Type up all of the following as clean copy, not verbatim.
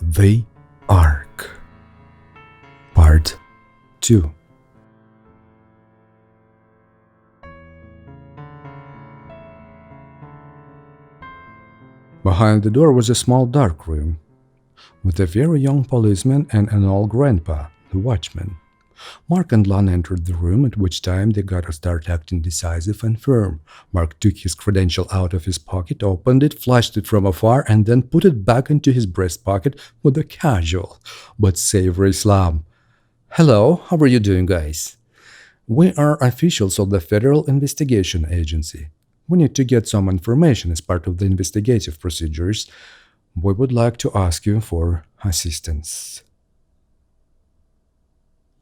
The Ark, Part 2. Behind the door was a small dark room, with a very young policeman and an old grandpa, the watchman. Mark and Lana entered the room, at which time they got to start acting decisive and firm. Mark took his credential out of his pocket, opened it, flashed it from afar, and then put it back into his breast pocket with a casual but savory slam. "Hello, how are you doing, guys? We are officials of the Federal Investigation Agency. We need to get some information as part of the investigative procedures. We would like to ask you for assistance."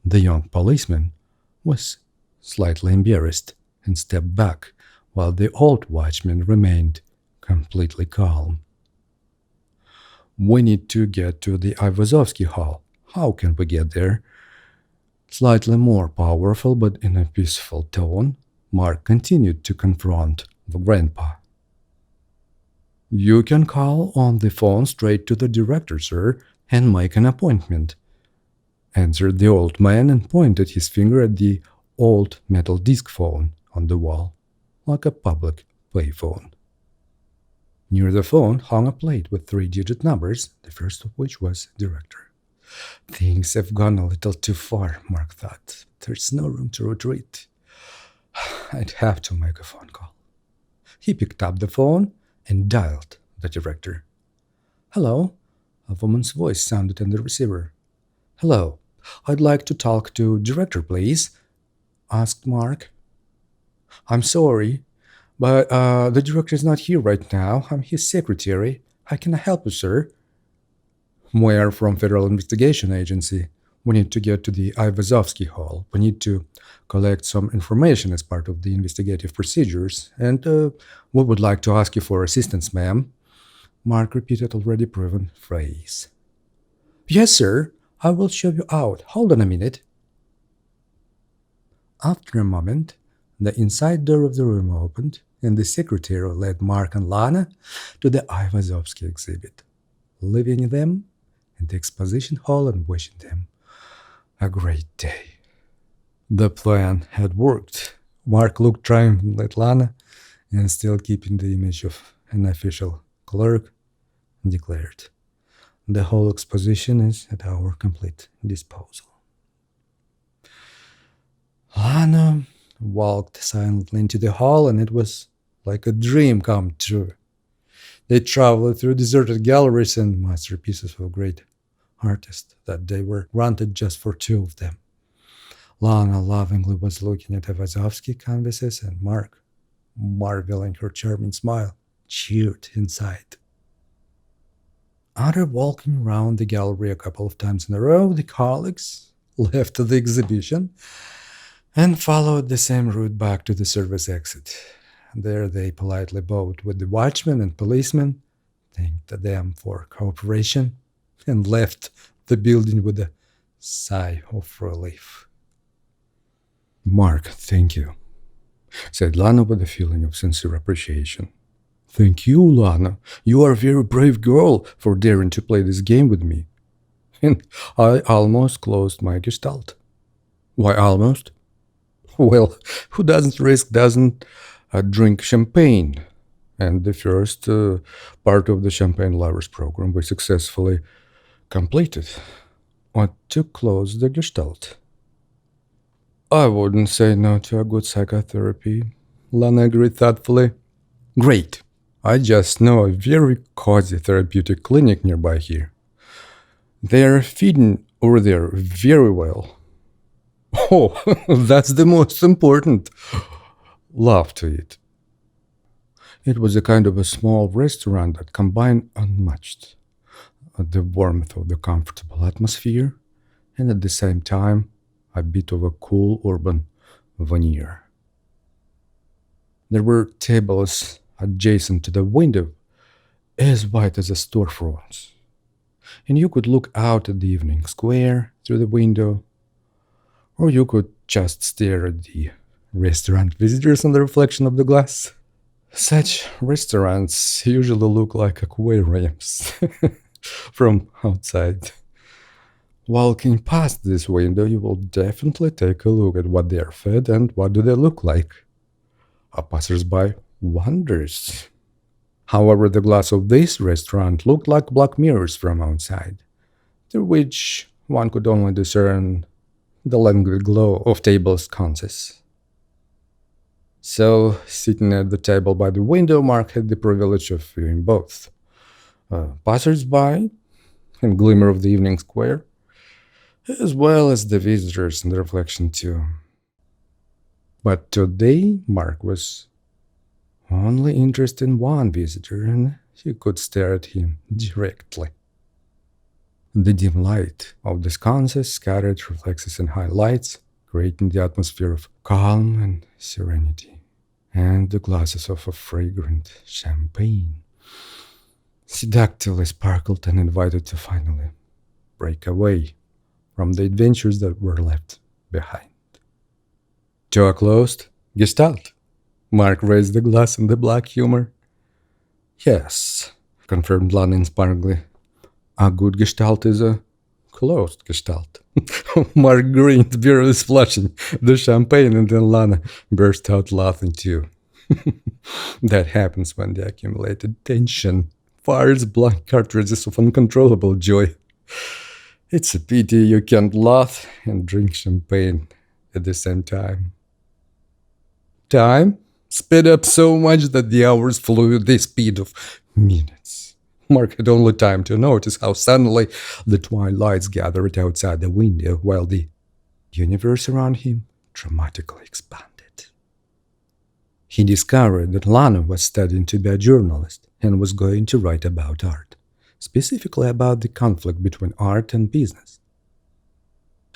The young policeman was slightly embarrassed and stepped back, while the old watchman remained completely calm. "We need to get to the Ivazovsky Hall. How can we get there?" Slightly more powerful but in a peaceful tone, Mark continued to confront the grandpa. "You can call on the phone straight to the director, sir, and make an appointment," answered the old man and pointed his finger at the old metal disc phone on the wall, like a public payphone. Near the phone hung a plate with 3-digit numbers, the first of which was director. Things have gone a little too far, Mark thought. There's no room to retreat. I'd have to make a phone call. He picked up the phone and dialed the director. "Hello," a woman's voice sounded in the receiver. "Hello, I'd like to talk to director, please," asked Mark. "I'm sorry, but the director's not here right now. I'm his secretary. How can I help you, sir?" "We are from Federal Investigation Agency. We need to get to the Ivazovsky Hall. We need to collect some information as part of the investigative procedures, and we would like to ask you for assistance, ma'am." Mark repeated already proven phrase. "Yes, sir. I will show you out. Hold on a minute." After a moment, the inside door of the room opened, and the secretary led Mark and Lana to the Ivazovsky exhibit, leaving them in the exposition hall and wishing them a great day. The plan had worked. Mark looked triumphantly at Lana, and still keeping the image of an official clerk, declared, "The whole exposition is at our complete disposal." Lana walked silently into the hall, and it was like a dream come true. They traveled through deserted galleries and masterpieces of great artists that they were granted just for two of them. Lana lovingly was looking at Ivazovsky canvases, and Mark, marveling her charming smile, cheered inside. After walking around the gallery a couple of times in a row, the colleagues left the exhibition and followed the same route back to the service exit. There they politely bowed with the watchman and policeman, thanked them for cooperation, and left the building with a sigh of relief. "Mark, thank you," said Lana with a feeling of sincere appreciation. "Thank you, Lana. You are a very brave girl for daring to play this game with me." "And I almost closed my gestalt." "Why almost?" "Well, who doesn't risk doesn't drink champagne. And the first part of the Champagne Lovers program we successfully completed. What to close the gestalt?" "I wouldn't say no to a good psychotherapy," Lana agreed thoughtfully. "Great. I just know a very cozy therapeutic clinic nearby here. They're feeding over there very well." "Oh, that's the most important. Love to eat." It was a kind of a small restaurant that combined unmatched the warmth of the comfortable atmosphere and at the same time a bit of a cool urban veneer. There were tables adjacent to the window, as wide as a storefront, and you could look out at the evening square through the window, or you could just stare at the restaurant visitors on the reflection of the glass. Such restaurants usually look like aquariums. from outside. Walking past this window, you will definitely take a look at what they are fed and what do they look like. A passersby wonders. However, the glass of this restaurant looked like black mirrors from outside, through which one could only discern the languid glow of table sconces. So, sitting at the table by the window, Mark had the privilege of viewing both. Passersby and glimmer of the evening square, as well as the visitors and the reflection too. But today, Mark was only interested in one visitor, and he could stare at him directly. The dim light of the sconces scattered reflexes and highlights, creating the atmosphere of calm and serenity, and the glasses of a fragrant champagne seductively sparkled and invited to finally break away from the adventures that were left behind. Door closed. Gestalt. Mark raised the glass in the black humor. Yes, confirmed Lana sparkly. A good gestalt is a closed gestalt. Mark grinned, barely splashing the champagne, and then Lana burst out laughing too. That happens when the accumulated tension fires blank cartridges of uncontrollable joy. It's a pity you can't laugh and drink champagne at the same time. Time sped up so much that the hours flew at the speed of minutes. Mark had only time to notice how suddenly the twilights gathered outside the window while the universe around him dramatically expanded. He discovered that Lana was studying to be a journalist and was going to write about art, specifically about the conflict between art and business.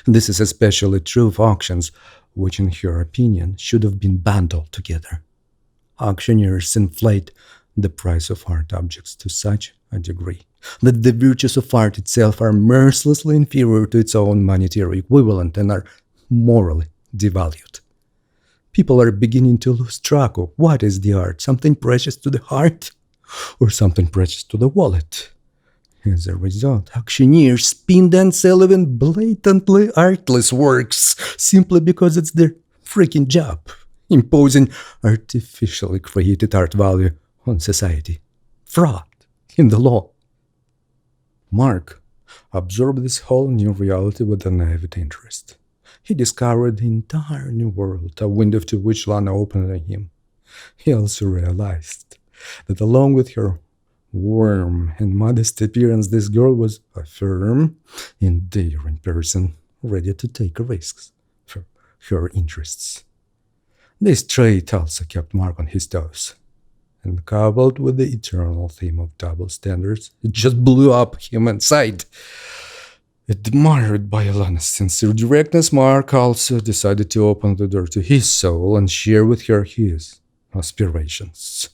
This is especially true of auctions, which, in her opinion, should have been banned altogether. Auctioneers inflate the price of art objects to such a degree that the virtues of art itself are mercilessly inferior to its own monetary equivalent and are morally devalued. People are beginning to lose track of what is the art, something precious to the heart or something precious to the wallet. As a result, auctioneers spin and sell even blatantly artless works simply because it's their freaking job, imposing artificially created art value on society. Fraud in the law. Mark absorbed this whole new reality with an avid interest. He discovered the entire new world, a window to which Lana opened on him. He also realized that along with her warm and modest appearance, this girl was a firm and daring person, ready to take risks for her interests. This trait also kept Mark on his toes, and coupled with the eternal theme of double standards, it just blew up him inside. Admired by Alana's sincere directness, Mark also decided to open the door to his soul and share with her his aspirations.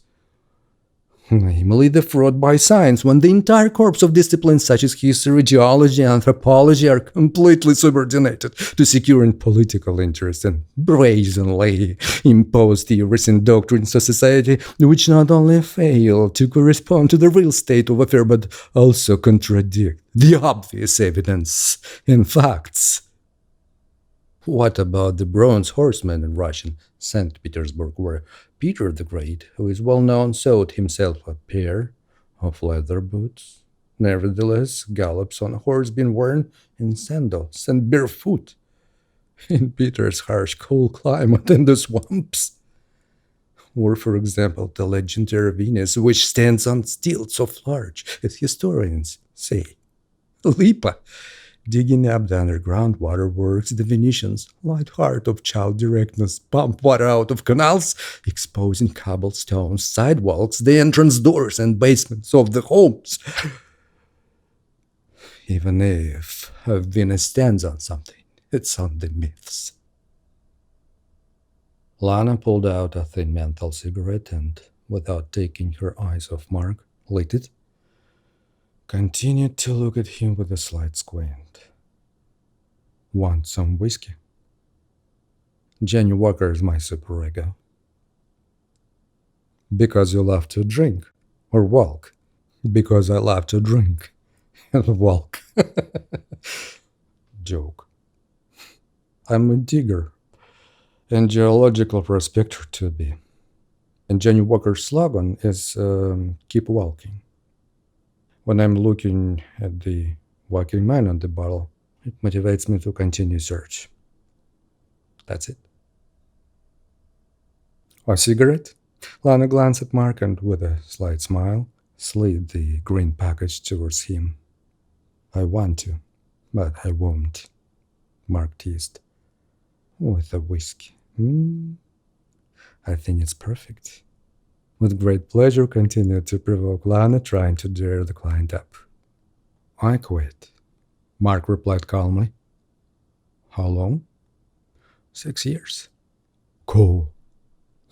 Namely, the fraud by science, when the entire corpus of disciplines such as history, geology, and anthropology are completely subordinated to securing political interest and brazenly impose theories and doctrines of society which not only fail to correspond to the real state of affairs but also contradict the obvious evidence and facts. What about the Bronze Horseman in Russian St. Petersburg, where Peter the Great, who is well known, sewed himself a pair of leather boots, nevertheless gallops on a horse being worn in sandals and barefoot in Peter's harsh cold climate in the swamps? Or, for example, the legendary Venus, which stands on stilts so large, as historians say. Lipa, digging up the underground waterworks, the Venetians, light heart of child directness, pump water out of canals, exposing cobblestones, sidewalks, the entrance doors and basements of the homes. Even if Venus stands on something, it's on the myths. Lana pulled out a thin menthol cigarette and, without taking her eyes off Mark, lit it, continued to look at him with a slight squint. Want some whiskey? Jenny Walker is my super ego. Because you love to drink. Or walk. Because I love to drink. and walk. Joke. I'm a digger and geological prospector to be. And Johnny Walker's slogan is keep walking. When I'm looking at the walking man on the bottle, it motivates me to continue search. That's it. A cigarette? Lana glanced at Mark and, with a slight smile, slid the green package towards him. I want to, but I won't, Mark teased. With a whiskey. I think it's perfect. With great pleasure, continued to provoke Lana, trying to dare the client up. I quit, Mark replied calmly. How long? 6 years. Cool.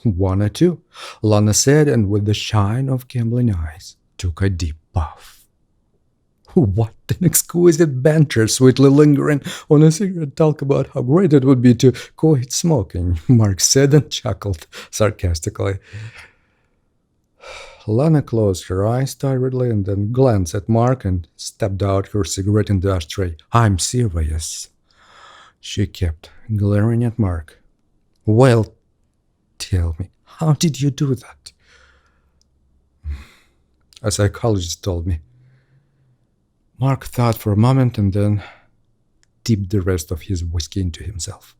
1 or 2, Lana said, and with the shine of gambling eyes, took a deep puff. What an exquisite banter, sweetly lingering on a cigarette talk about how great it would be to quit smoking, Mark said and chuckled sarcastically. Lana closed her eyes tiredly and then glanced at Mark and stepped out her cigarette in the ashtray. I'm serious, she kept glaring at Mark. Well, tell me, how did you do that? A psychologist told me. Mark thought for a moment and then dipped the rest of his whiskey into himself.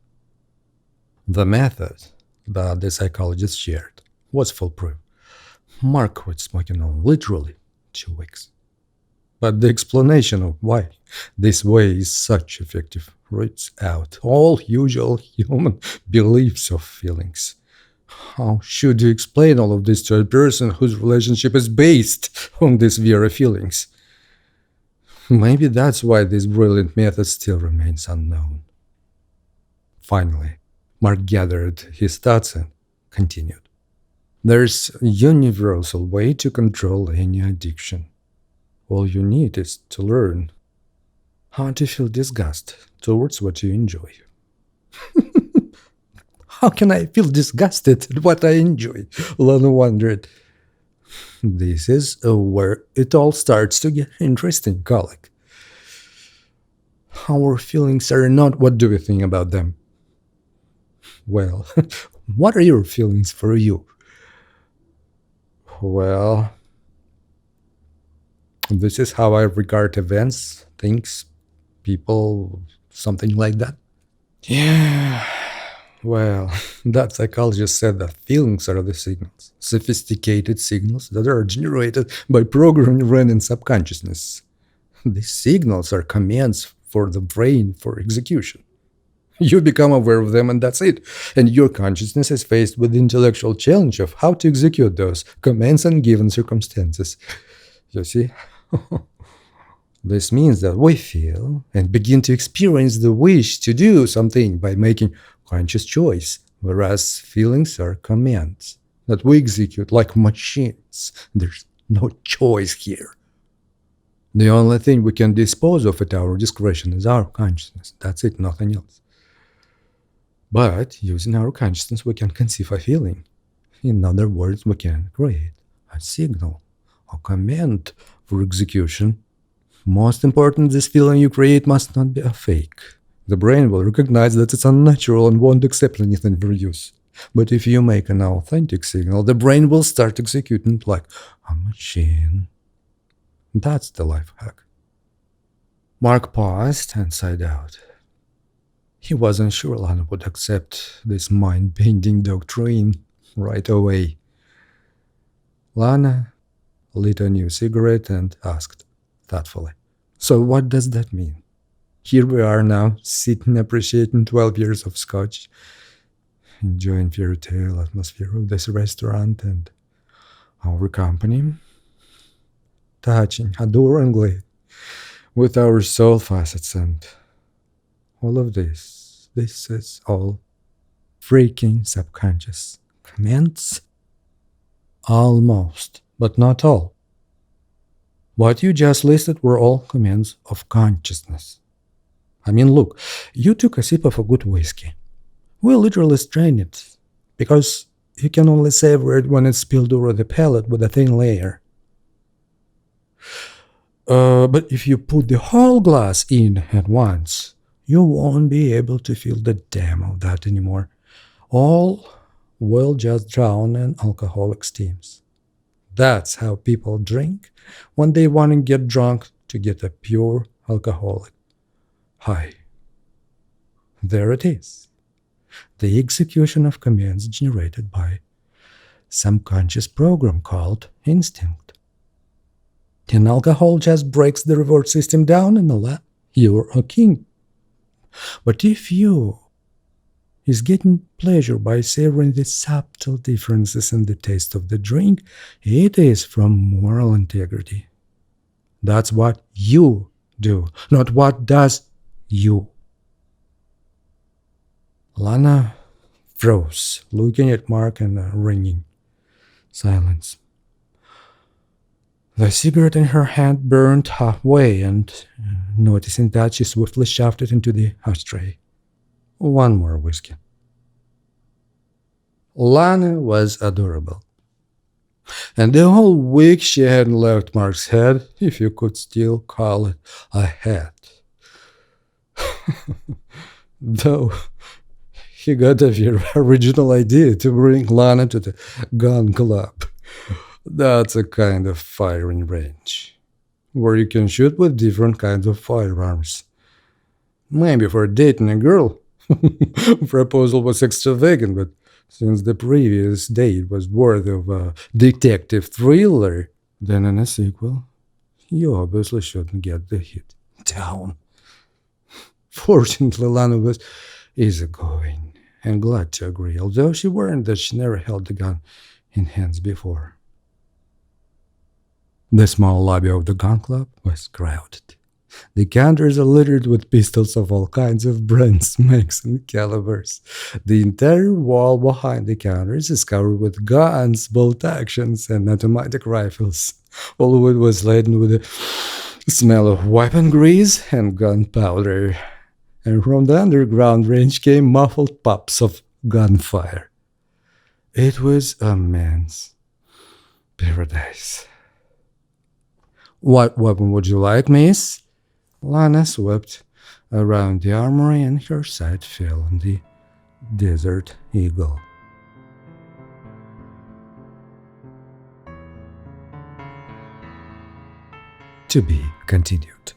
The method that the psychologist shared was foolproof. Mark quit smoking in literally 2 weeks. But the explanation of why this way is such effective roots out all usual human beliefs of feelings. How should you explain all of this to a person whose relationship is based on these very feelings? Maybe that's why this brilliant method still remains unknown. Finally, Mark gathered his thoughts and continued. There's a universal way to control any addiction. All you need is to learn how to feel disgust towards what you enjoy. How can I feel disgusted at what I enjoy? Lana wondered. This is where it all starts to get interesting, colleague. Our feelings are not what do we think about them. Well, what are your feelings for you? Well, this is how I regard events, things, people, something like that. Yeah, well, that psychologist said that feelings are the signals, sophisticated signals that are generated by programming run in subconsciousness. These signals are commands for the brain for execution. You become aware of them and that's it. And your consciousness is faced with the intellectual challenge of how to execute those commands in given circumstances. You see? This means that we feel and begin to experience the wish to do something by making conscious choice, whereas feelings are commands that we execute like machines. There's no choice here. The only thing we can dispose of at our discretion is our consciousness. That's it, nothing else. But using our consciousness, we can conceive a feeling. In other words, we can create a signal, a command for execution. Most important, this feeling you create must not be a fake. The brain will recognize that it's unnatural and won't accept anything for use. But if you make an authentic signal, the brain will start executing it like a machine. That's the life hack. Mark paused and sighed out. He wasn't sure Lana would accept this mind-bending doctrine right away. Lana lit a new cigarette and asked thoughtfully, so what does that mean? Here we are now, sitting appreciating 12 years of scotch, enjoying fairy tale atmosphere of this restaurant and our company, touching adoringly with our soul facets and all of this. This is all freaking subconscious commands? Almost, but not all. What you just listed were all commands of consciousness. I mean, look, you took a sip of a good whiskey. We literally strained it, because you can only savor it when it's spilled over the palate with a thin layer. But if you put the whole glass in at once, you won't be able to feel the damn of that anymore. All will just drown in alcoholic steams. That's how people drink when they want to get drunk to get a pure alcoholic high. There it is. The execution of commands generated by some conscious program called instinct. And alcohol just breaks the reward system down and you're a king. But if you is getting pleasure by savoring the subtle differences in the taste of the drink, it is from moral integrity. That's what you do, not what does you. Lana froze, looking at Mark in a ringing silence. The cigarette in her hand burned halfway, and noticing that, she swiftly shoved it into the ashtray. One more whiskey. Lana was adorable. And the whole week she hadn't left Mark's head, if you could still call it a head. Though he got a very original idea to bring Lana to the gun club. That's a kind of firing range, where you can shoot with different kinds of firearms. Maybe for dating a girl. Proposal was extravagant, but since the previous date was worthy of a detective thriller, then in a sequel, you obviously shouldn't get the hit down. Fortunately, Lana was easygoing and glad to agree, although she warned that she never held a gun in hands before. The small lobby of the gun club was crowded. The counters are littered with pistols of all kinds of brands, makes, and calibers. The entire wall behind the counters is covered with guns, bolt actions, and automatic rifles. All of it was laden with the smell of weapon grease and gunpowder. And from the underground range came muffled pops of gunfire. It was a man's paradise. What weapon would you like, miss? Lana swept around the armory, and her sight fell on the Desert Eagle. To be continued.